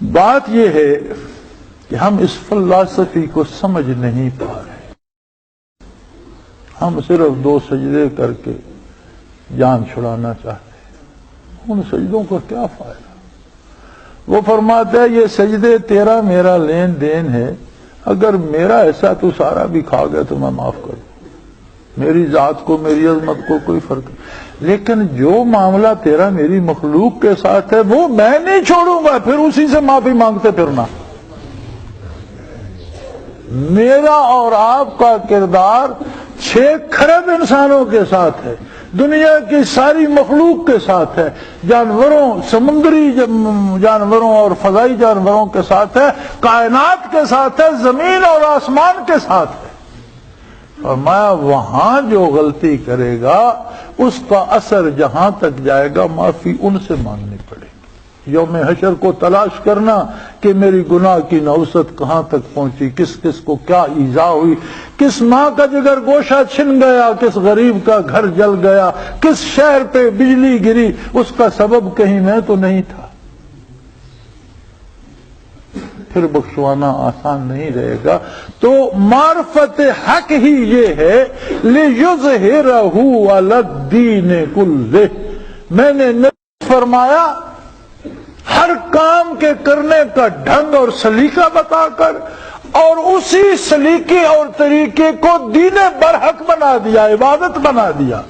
بات یہ ہے کہ ہم اس فلسفی کو سمجھ نہیں پا رہے. ہم صرف 2 سجدے کر کے جان چھڑانا چاہتے ہیں. ان سجدوں کا کیا فائدہ؟ وہ فرماتا ہے یہ سجدے تیرا میرا لین دین ہے، اگر میرا ایسا تو سارا بھی کھا گیا تو میں معاف کر دوں، میری ذات کو میری عظمت کو کوئی فرق نہیں، لیکن جو معاملہ تیرا میری مخلوق کے ساتھ ہے وہ میں نہیں چھوڑوں گا، پھر اسی سے معافی مانگتے پھرنا. میرا اور آپ کا کردار 6 کھرب انسانوں کے ساتھ ہے، دنیا کی ساری مخلوق کے ساتھ ہے، جانوروں، سمندری جانوروں اور فضائی جانوروں کے ساتھ ہے، کائنات کے ساتھ ہے، زمین اور آسمان کے ساتھ ہے. اور میں وہاں جو غلطی کرے گا اس کا اثر جہاں تک جائے گا معافی ان سے مانگنی پڑے گی. یوم حشر کو تلاش کرنا کہ میری گناہ کی نوسط کہاں تک پہنچی، کس کس کو کیا ایذا ہوئی، کس ماں کا جگر گوشہ چھن گیا، کس غریب کا گھر جل گیا، کس شہر پہ بجلی گری، اس کا سبب کہیں میں تو نہیں تھا. پھر بخشوانا آسان نہیں رہے گا. تو معرفت حق ہی یہ ہے لِيُظْهِرَهُ عَلَى الدِّينِ كُلِّهِ. میں نے فرمایا ہر کام کے کرنے کا ڈھنگ اور سلیقہ بتا کر اور اسی سلیقے اور طریقے کو دین برحق بنا دیا، عبادت بنا دیا.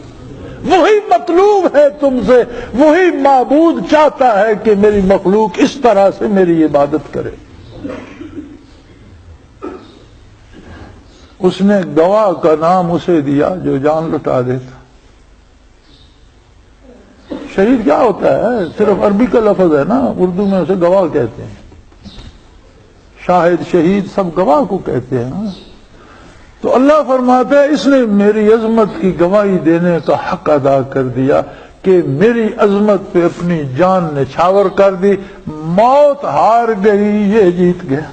وہی مطلوب ہے تم سے، وہی معبود چاہتا ہے کہ میری مخلوق اس طرح سے میری عبادت کرے. اس نے گواہ کا نام اسے دیا جو جان لٹا دیتا. شہید کیا ہوتا ہے؟ صرف عربی کا لفظ ہے نا، اردو میں اسے گواہ کہتے ہیں. شاہد، شہید سب گواہ کو کہتے ہیں. تو اللہ فرماتا ہے اس نے میری عظمت کی گواہی دینے کا حق ادا کر دیا کہ میری عظمت پہ اپنی جان نچھاور کر دی. موت ہار گئی، یہ جیت گیا.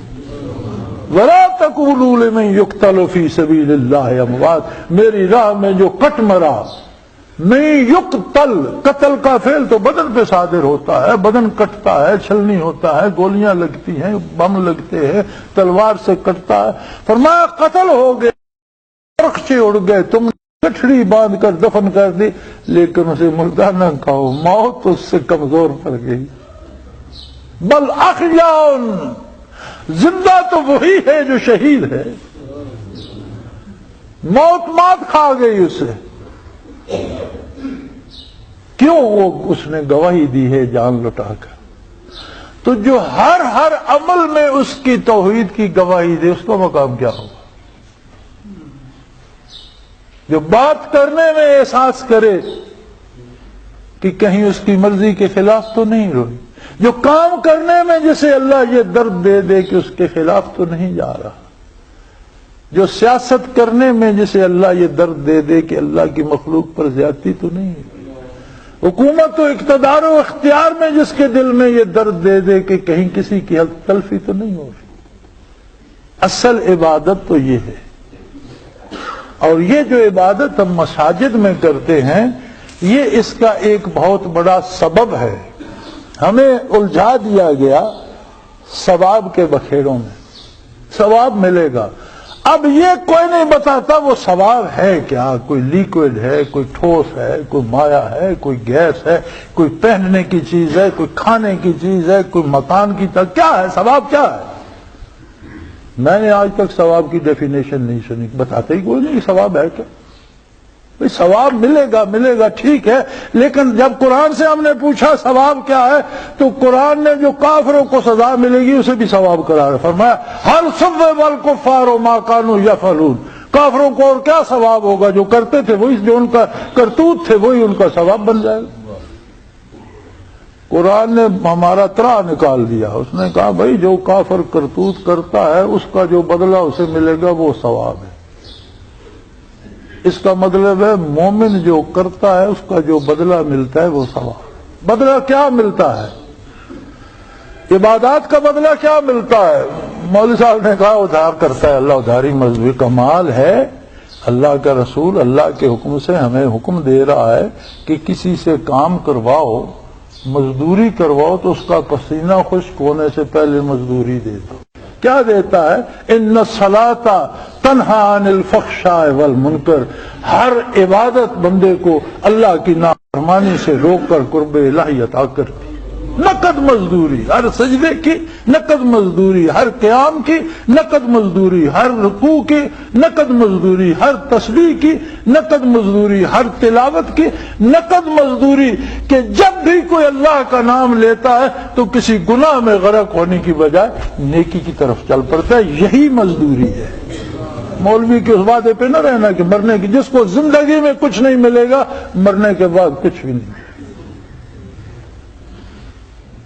وَلَا تَقُولُوا لِمَن يُقْتَلُ فِي سَبِيلِ اللَّهِ أَمْوَاتٌ. میری راہ میں جو کٹ مرا، نہیں یقتل، قتل کا فعل تو بدن پہ صادر ہوتا ہے، بدن کٹتا ہے، چھلنی ہوتا ہے، گولیاں لگتی ہیں، بم لگتے ہیں، تلوار سے کٹتا ہے. فرمایا قتل ہو گئے، پرخچے اڑ گئے، تم نے گٹھڑی باندھ کر دفن کر دی، لیکن اسے مردہ نہ کہو، موت اس سے کمزور پڑ گئی. بل احیاء، زندہ تو وہی ہے جو شہید ہے. موت مات کھا گئی اسے. کیوں؟ وہ اس نے گواہی دی ہے جان لٹا کر. تو جو ہر عمل میں اس کی توحید کی گواہی دے اس کا مقام کیا ہوگا؟ جو بات کرنے میں احساس کرے کہ کہیں اس کی مرضی کے خلاف تو نہیں روئی، جو کام کرنے میں جسے اللہ یہ درد دے دے کہ اس کے خلاف تو نہیں جا رہا، جو سیاست کرنے میں جسے اللہ یہ درد دے دے کہ اللہ کی مخلوق پر زیادتی تو نہیں ہے، حکومت و اقتدار و اختیار میں جس کے دل میں یہ درد دے دے کہ کہیں کسی کی حق تلفی تو نہیں ہو رہی. اصل عبادت تو یہ ہے. اور یہ جو عبادت ہم مساجد میں کرتے ہیں یہ اس کا ایک بہت بڑا سبب ہے. ہمیں الجھا دیا گیا ثواب کے بکھیڑوں میں. ثواب ملے گا. اب یہ کوئی نہیں بتاتا وہ ثواب ہے کیا، کوئی لیکوڈ ہے، کوئی ٹھوس ہے، کوئی مایا ہے، کوئی گیس ہے، کوئی پہننے کی چیز ہے، کوئی کھانے کی چیز ہے، کوئی مکان کی طرح. کیا ہے ثواب؟ کیا ہے؟ میں نے آج تک ثواب کی ڈیفینیشن نہیں سنی. بتاتے ہی کوئی نہیں ثواب ہے کیا. بھئی ثواب ملے گا ٹھیک ہے، لیکن جب قرآن سے ہم نے پوچھا ثواب کیا ہے تو قرآن نے جو کافروں کو سزا ملے گی اسے بھی ثواب قرار فرمایا. ہر ثوب الکفار ما کانوا یفعلون. کافروں کو اور کیا ثواب ہوگا؟ جو کرتے تھے وہی، جو ان کا کرتوت تھے وہی ان کا ثواب بن جائے گا. قرآن نے ہمارا ترا نکال دیا. اس نے کہا بھائی جو کافر کرتوت کرتا ہے اس کا جو بدلہ اسے ملے گا وہ ثواب ہے. اس کا مطلب ہے مومن جو کرتا ہے اس کا جو بدلہ ملتا ہے وہ ثواب. بدلہ کیا ملتا ہے؟ عبادات کا بدلہ کیا ملتا ہے؟ مولوی صاحب نے کہا ادھار کرتا ہے اللہ، ادھاری مذہبی کمال ہے. اللہ کا رسول اللہ کے حکم سے ہمیں حکم دے رہا ہے کہ کسی سے کام کرواؤ، مزدوری کرواؤ تو اس کا پسینہ خشک ہونے سے پہلے مزدوری دے دو. کیا دیتا ہے؟ ان الصلاۃ تنہا عن الفحشاء والمنکر. ہر عبادت بندے کو اللہ کی نافرمانی سے روک کر قرب الہی عطا کرتی. نقد مزدوری، ہر سجدے کی نقد مزدوری، ہر قیام کی نقد مزدوری، ہر رکوع کی نقد مزدوری، ہر تسبیح کی نقد مزدوری، ہر تلاوت کی نقد مزدوری. کہ جب بھی کوئی اللہ کا نام لیتا ہے تو کسی گناہ میں غرق ہونے کی بجائے نیکی کی طرف چل پڑتا ہے. یہی مزدوری ہے. مولوی کے اس وعدے پہ نہ رہنا کہ مرنے کی، جس کو زندگی میں کچھ نہیں ملے گا مرنے کے بعد کچھ بھی نہیں.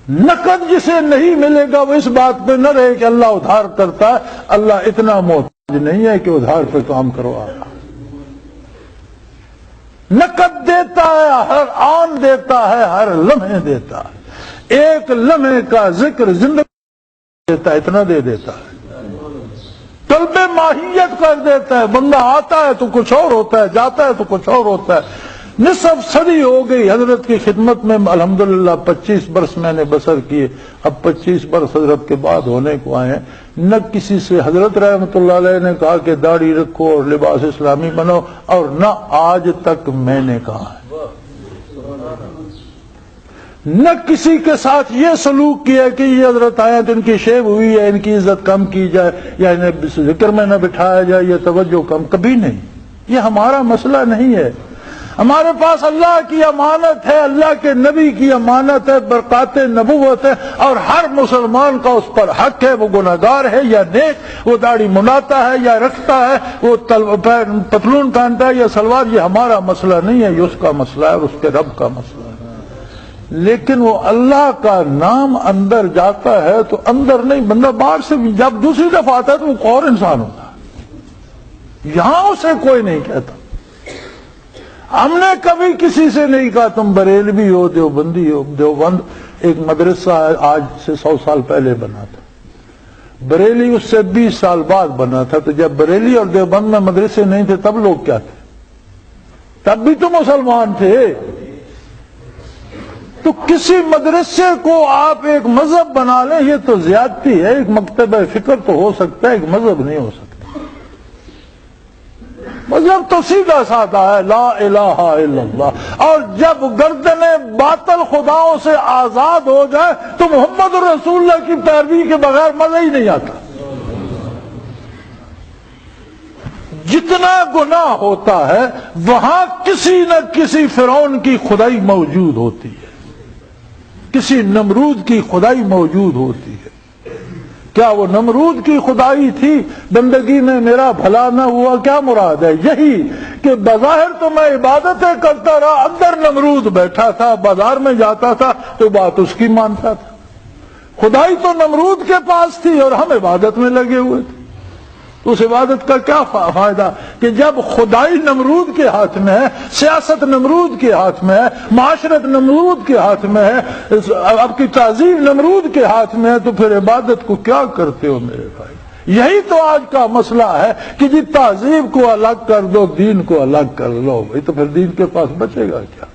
نقد جسے نہیں ملے گا وہ اس بات پہ نہ رہے کہ اللہ ادھار کرتا ہے. اللہ اتنا محتاج نہیں ہے کہ ادھار پہ کام کروا رہا. نقد دیتا ہے، ہر آن دیتا ہے، ہر لمحے دیتا ہے. ایک لمحے کا ذکر زندگی دیتا ہے، اتنا دے دیتا ہے. قلب ماہیت کر دیتا ہے. بندہ آتا ہے تو کچھ اور ہوتا ہے، جاتا ہے تو کچھ اور ہوتا ہے. نصف صدی ہو گئی حضرت کی خدمت میں، الحمدللہ 25 برس میں نے بسر کیے. اب 25 برس حضرت کے بعد ہونے کو آئے ہیں. نہ کسی سے حضرت رحمت اللہ علیہ نے کہا کہ داڑھی رکھو اور لباس اسلامی بنو، اور نہ آج تک میں نے کہا ہے. نہ کسی کے ساتھ یہ سلوک کیا کہ یہ حضرت آئے تو ان کی شیب ہوئی ہے، ان کی عزت کم کی جائے یا انہیں ذکر میں نہ بٹھایا جائے یا توجہ کم. کبھی نہیں. یہ ہمارا مسئلہ نہیں ہے. ہمارے پاس اللہ کی امانت ہے، اللہ کے نبی کی امانت ہے، برکات نبوت ہے، اور ہر مسلمان کا اس پر حق ہے. وہ گناہگار ہے یا نیک، وہ داڑھی مناتا ہے یا رکھتا ہے، وہ پتلون پہنتا ہے یا سلوار. یہ ہمارا مسئلہ نہیں ہے، یہ اس کا مسئلہ ہے اور اس کے رب کا مسئلہ ہے. لیکن وہ اللہ کا نام اندر جاتا ہے تو اندر نہیں، بندہ باہر سے جب دوسری دفعہ آتا ہے تو وہ اور انسان ہوتا ہے. یہاں اسے کوئی نہیں کہتا. ہم نے کبھی کسی سے نہیں کہا تم بریلوی ہو، دیوبندی ہو. دیوبند ایک مدرسہ آج سے 100 سال پہلے بنا تھا. بریلی اس سے 20 سال بعد بنا تھا. تو جب بریلی اور دیوبند میں مدرسے نہیں تھے تب لوگ کیا تھے؟ تب بھی تو مسلمان تھے. تو کسی مدرسے کو آپ ایک مذہب بنا لیں یہ تو زیادتی ہے. ایک مکتبہ فکر تو ہو سکتا ہے، ایک مذہب نہیں ہو سکتا. مذہب تو سیدھا سادہ ہے، لا الہ الا اللہ. اور جب گردنیں باطل خداؤں سے آزاد ہو جائے تو محمد رسول اللہ کی پیروی کے بغیر مزہ ہی نہیں آتا. جتنا گناہ ہوتا ہے وہاں کسی نہ کسی فرعون کی خدائی موجود ہوتی ہے، کسی نمرود کی خدائی موجود ہوتی ہے. کیا وہ نمرود کی خدائی تھی بندگی میں میرا بھلا نہ ہوا؟ کیا مراد ہے؟ یہی کہ بظاہر تو میں عبادتیں کرتا رہا، اندر نمرود بیٹھا تھا. بازار میں جاتا تھا تو بات اس کی مانتا تھا. خدائی تو نمرود کے پاس تھی اور ہم عبادت میں لگے ہوئے تھے. تو اس عبادت کا کیا فائدہ کہ جب خدائی نمرود کے ہاتھ میں ہے، سیاست نمرود کے ہاتھ میں ہے، معاشرت نمرود کے ہاتھ میں ہے، آپ کی تعظیم نمرود کے ہاتھ میں ہے، تو پھر عبادت کو کیا کرتے ہو میرے بھائی؟ یہی تو آج کا مسئلہ ہے کہ جی تعظیم کو الگ کر دو، دین کو الگ کر لو. بھائی تو پھر دین کے پاس بچے گا کیا؟